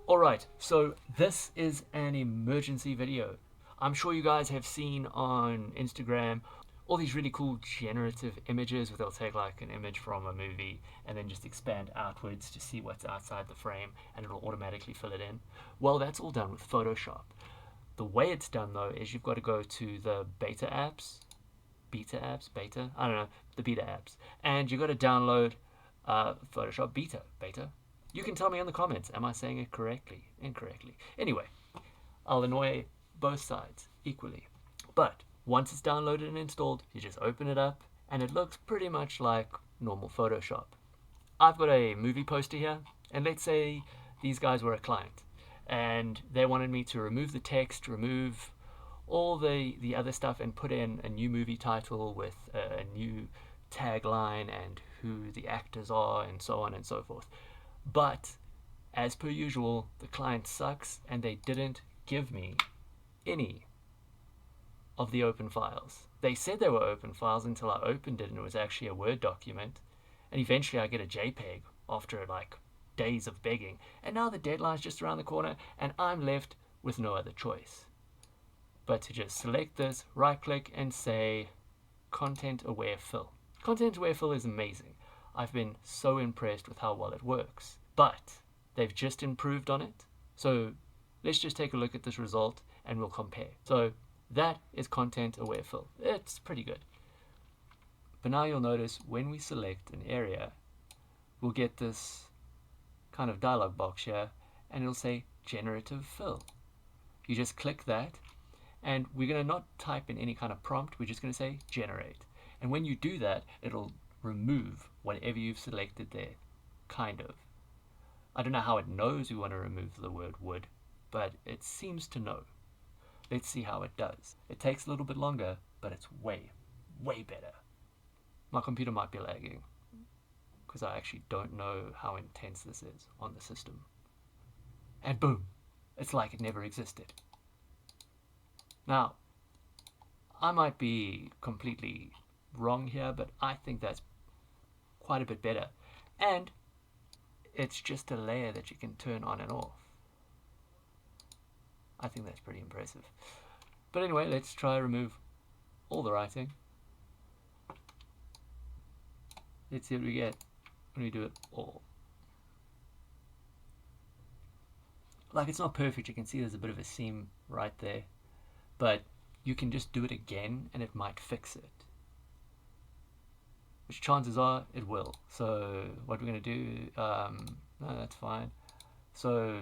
Alright, so this is an emergency video. I'm sure you guys have seen on Instagram all these really cool generative images where they'll take like an image from a movie and then just expand outwards to see what's outside the frame and it'll automatically fill it in. Well, that's all done with Photoshop. The way it's done though is you've got to go to the beta apps, I don't know, the beta apps, and you've got to download Photoshop beta. You can tell me in the comments, am I saying it correctly, incorrectly? Anyway, I'll annoy both sides equally. But once it's downloaded and installed, you just open it up and it looks pretty much like normal Photoshop. I've got a movie poster here, and let's say these guys were a client and they wanted me to remove the text, remove all the other stuff and put in a new movie title with a new tagline and who the actors are and so on and so forth. But as per usual, the client sucks and they didn't give me any of the open files. They said they were open files until I opened it and it was actually a Word document. And eventually I get a JPEG after like days of begging. And now the deadline's just around the corner and I'm left with no other choice but to just select this, right click and say Content Aware Fill. Content Aware Fill is amazing. I've been so impressed with how well it works, but they've just improved on it. So let's just take a look at this result and we'll compare. So that is Content Aware Fill. It's pretty good. But now you'll notice when we select an area, we'll get this kind of dialog box here and it'll say Generative Fill. You just click that and we're going to not type in any kind of prompt, we're just going to say generate. And when you do that, it'll remove whatever you've selected there, kind of. I don't know how it knows we want to remove the word would, but it seems to know. Let's see how it does. It takes a little bit longer, but it's way, way better. My computer might be lagging, because I actually don't know how intense this is on the system. And boom, it's like it never existed. Now, I might be completely wrong here, but I think that's quite a bit better. And it's just a layer that you can turn on and off. I think that's pretty impressive. But anyway, let's try remove all the writing. Let's see what we get when we do it all. Like, it's not perfect, you can see there's a bit of a seam right there, but you can just do it again and it might fix it. Which chances are it will. So what we're going to do, no, that's fine. So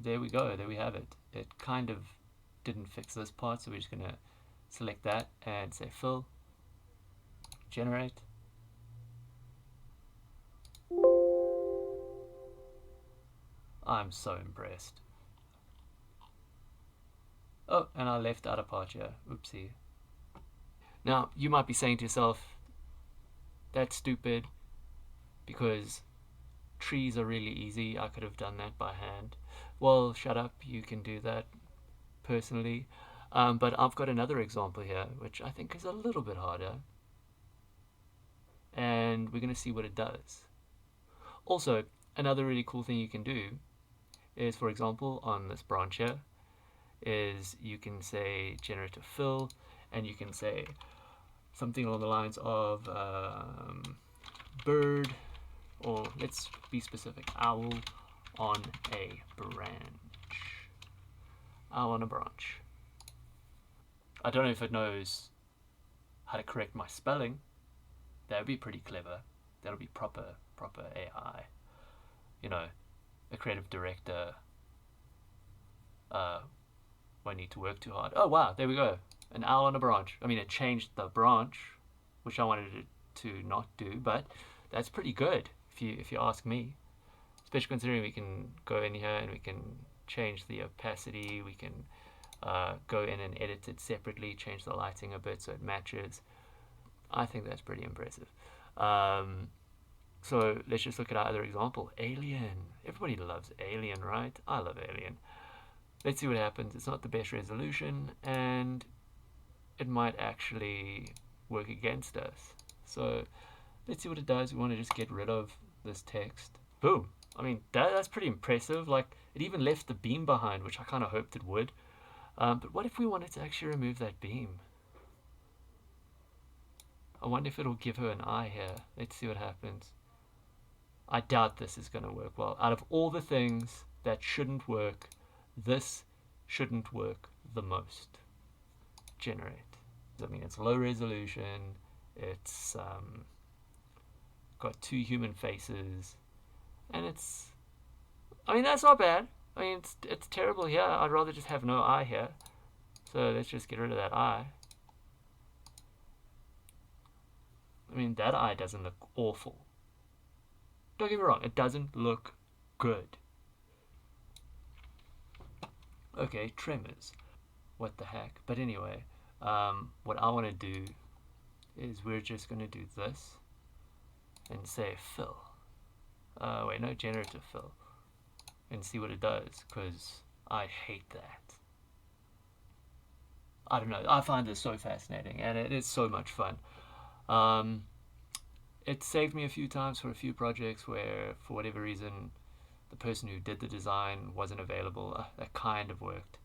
there we go, there we have it. It kind of didn't fix this part, so we're just going to select that and say fill, generate. I'm so impressed. Oh, and I left out a part here, oopsie. Now, you might be saying to yourself, that's stupid, because trees are really easy, I could have done that by hand. Well, shut up, you can do that personally. But I've got another example here, which I think is a little bit harder. And we're going to see what it does. Also, another really cool thing you can do is, for example, on this branch here, is you can say generative fill, and you can say something along the lines of bird, or let's be specific, owl on a branch. Owl on a branch. I don't know if it knows how to correct my spelling. That would be pretty clever. That'll be proper AI. You know, a creative director won't need to work too hard. Oh wow, there we go. An owl on a branch. I mean, it changed the branch, which I wanted it to not do, but that's pretty good if you ask me. Especially considering we can go in here and we can change the opacity, we can go in and edit it separately, change the lighting a bit so it matches. I think that's pretty impressive. So let's just look at our other example. Alien. Everybody loves Alien, right? I love Alien. Let's see what happens. It's not the best resolution, and it might actually work against us. So let's see what it does. We want to just get rid of this text. Boom. I mean, that's pretty impressive. Like, it even left the beam behind, which I kind of hoped it would. But what if we wanted to actually remove that beam? I wonder if it'll give her an eye here. Let's see what happens. I doubt this is going to work well. Out of all the things that shouldn't work, this shouldn't work the most. Generate. I mean, it's low resolution. It's got 2 human faces. And it's... I mean, that's not bad. I mean, it's terrible here. I'd rather just have no eye here. So let's just get rid of that eye. I mean, that eye doesn't look awful. Don't get me wrong, it doesn't look good. Okay, tremors. What the heck? But anyway, what I want to do is we're just going to do this and say fill. Wait, no, generative fill. And see what it does, because I hate that. I don't know, I find this so fascinating, and it is so much fun. It saved me a few times for a few projects where, for whatever reason, the person who did the design wasn't available. That kind of worked.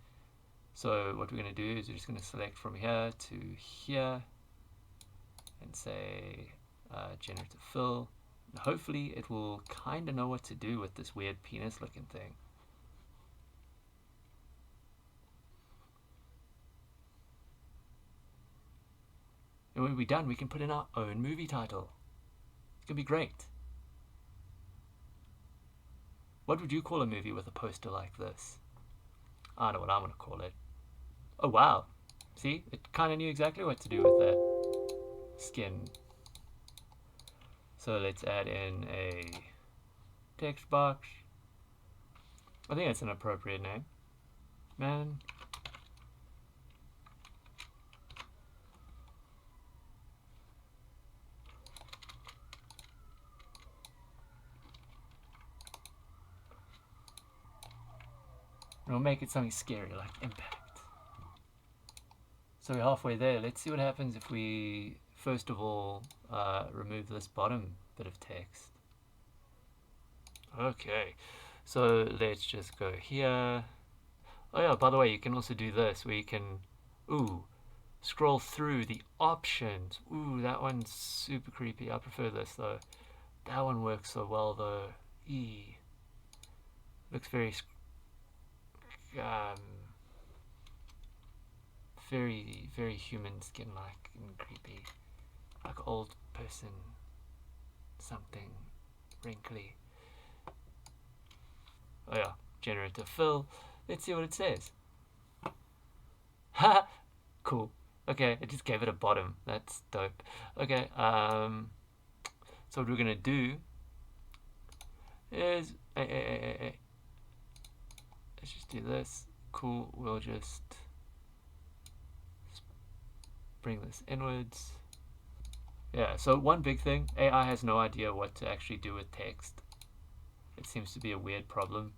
So what we're going to do is we're just going to select from here to here and say generative fill. And hopefully it will kind of know what to do with this weird penis looking thing. And when we're done, we can put in our own movie title. It's going to be great. What would you call a movie with a poster like this? I know what I'm going to call it. Oh, wow. See? It kind of knew exactly what to do with that skin. So let's add in a text box. I think that's an appropriate name. Man. We'll make it something scary like impact. So we're halfway there. Let's see what happens if we first of all remove this bottom bit of text. Okay, so let's just go here. Oh yeah, by the way, you can also do this where you can scroll through the options. That one's super creepy. I prefer this though. That one works so well though. Looks very very human skin like and creepy, like old person something wrinkly. Oh yeah, generative fill. Let's see what it says. Ha! Cool. Okay, I just gave it a bottom. That's dope. Okay, so what we're gonna do is let's just do this. Cool. We'll just bring this inwards. Yeah, so one big thing, AI has no idea what to actually do with text. It seems to be a weird problem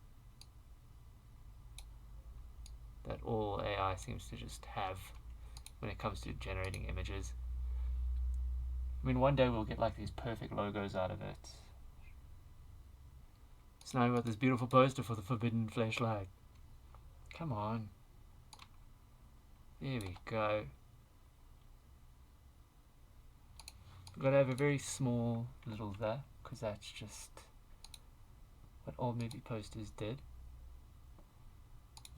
that all AI seems to just have when it comes to generating images. I mean, one day we'll get like these perfect logos out of it. So now we've got this beautiful poster for the Forbidden Fleshlight. Come on. There we go. We've got to have a very small little the, because that's just what old movie posters did.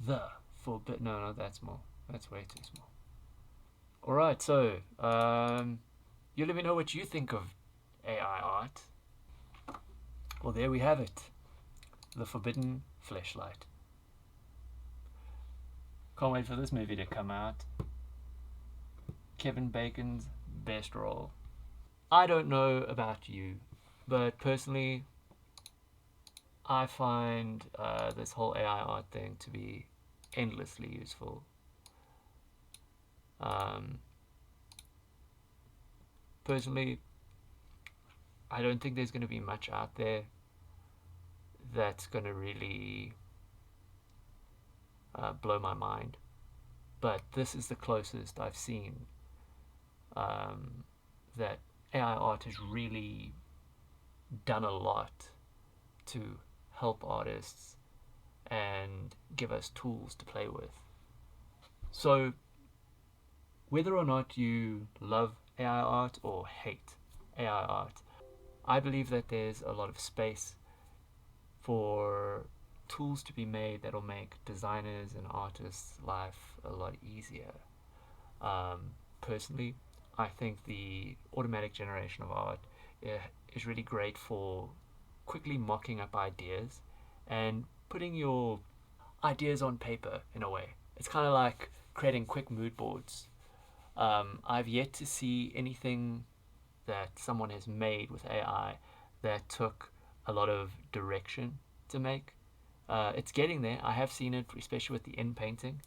The Forbidden... No, that's small. That's way too small. Alright, so, you let me know what you think of AI art. Well, there we have it. The Forbidden Fleshlight. Can't wait for this movie to come out. Kevin Bacon's best role. I don't know about you, but personally, I find this whole AI art thing to be endlessly useful. Personally, I don't think there's going to be much out there that's going to really blow my mind, but this is the closest I've seen that AI art has really done a lot to help artists and give us tools to play with. So whether or not you love AI art or hate AI art, I believe that there's a lot of space for tools to be made that'll make designers and artists' life a lot easier. Personally, I think the automatic generation of art is really great for quickly mocking up ideas and putting your ideas on paper in a way. It's kind of like creating quick mood boards. I've yet to see anything that someone has made with AI that took a lot of direction to make. It's getting there. I have seen it, especially with the in painting.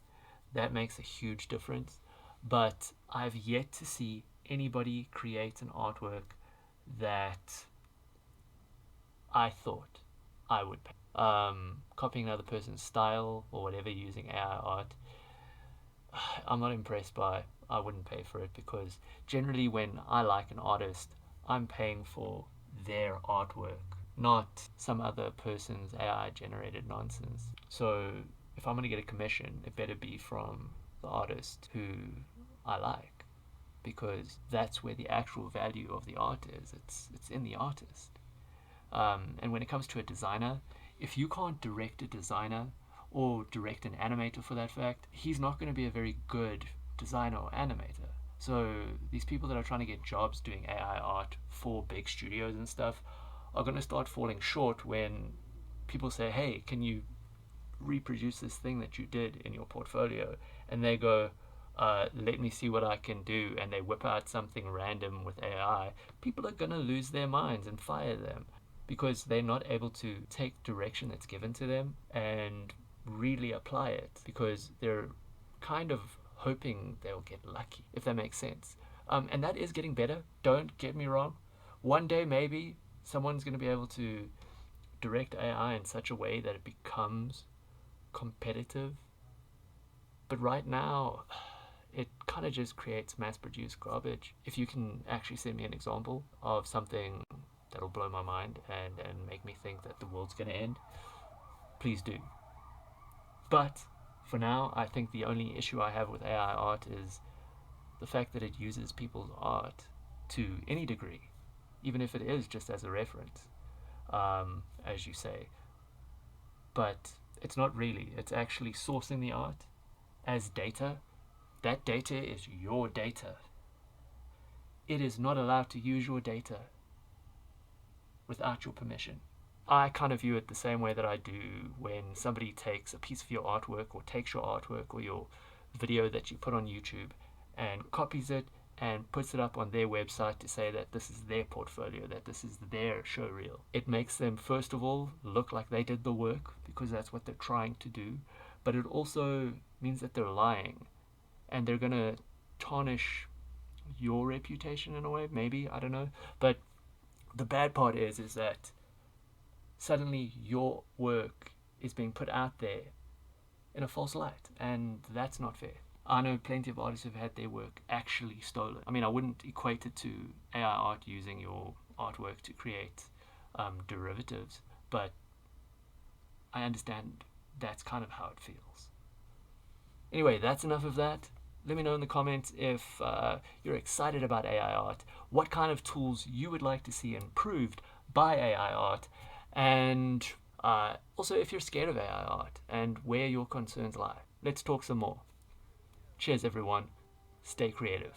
That makes a huge difference. But I've yet to see anybody create an artwork that I thought I would paint. Copying another person's style or whatever using AI art, I'm not impressed by. I wouldn't pay for it, because generally when I like an artist, I'm paying for their artwork, not some other person's AI generated nonsense. So if I'm going to get a commission, it better be from the artist who I like, because that's where the actual value of the art is. It's in the artist. And when it comes to a designer, if you can't direct a designer or direct an animator for that fact, he's not going to be a very good designer or animator. So these people that are trying to get jobs doing AI art for big studios and stuff are going to start falling short when people say, hey, can you reproduce this thing that you did in your portfolio? And they go, let me see what I can do, and they whip out something random with AI. People are going to lose their minds and fire them, because they're not able to take direction that's given to them and really apply it, because they're kind of hoping they'll get lucky, if that makes sense. And that is getting better, don't get me wrong. One day maybe someone's going to be able to direct AI in such a way that it becomes competitive. But right now, it kind of just creates mass-produced garbage. If you can actually send me an example of something that'll blow my mind and make me think that the world's going to end, please do. But for now, I think the only issue I have with AI art is the fact that it uses people's art to any degree, even if it is just as a reference, as you say. But it's not really. It's actually sourcing the art as data. That data is your data. It is not allowed to use your data without your permission. I kind of view it the same way that I do when somebody takes a piece of your artwork, or takes your artwork or your video that you put on YouTube and copies it and puts it up on their website to say that this is their portfolio, that this is their showreel. It makes them, first of all, look like they did the work, because that's what they're trying to do, but it also means that they're lying, and they're going to tarnish your reputation in a way, maybe, I don't know. But the bad part is that suddenly your work is being put out there in a false light, and that's not fair. I know plenty of artists have had their work actually stolen. I mean, I wouldn't equate it to AI art using your artwork to create derivatives, but I understand that's kind of how it feels. Anyway, that's enough of that. Let me know in the comments if you're excited about AI art, what kind of tools you would like to see improved by AI art, and also if you're scared of AI art and where your concerns lie. Let's talk some more. Cheers, everyone. Stay creative.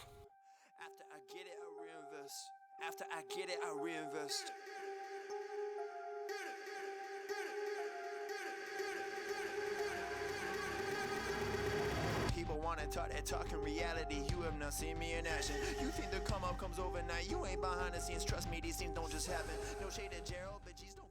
After I get it, I reinvest. After I get it, I reinvest. People wanna talk that talk, in reality you have not seen me in action. You think the come up comes overnight, you ain't behind the scenes, trust me, these things don't just happen. No shade at Gerald, but G's don't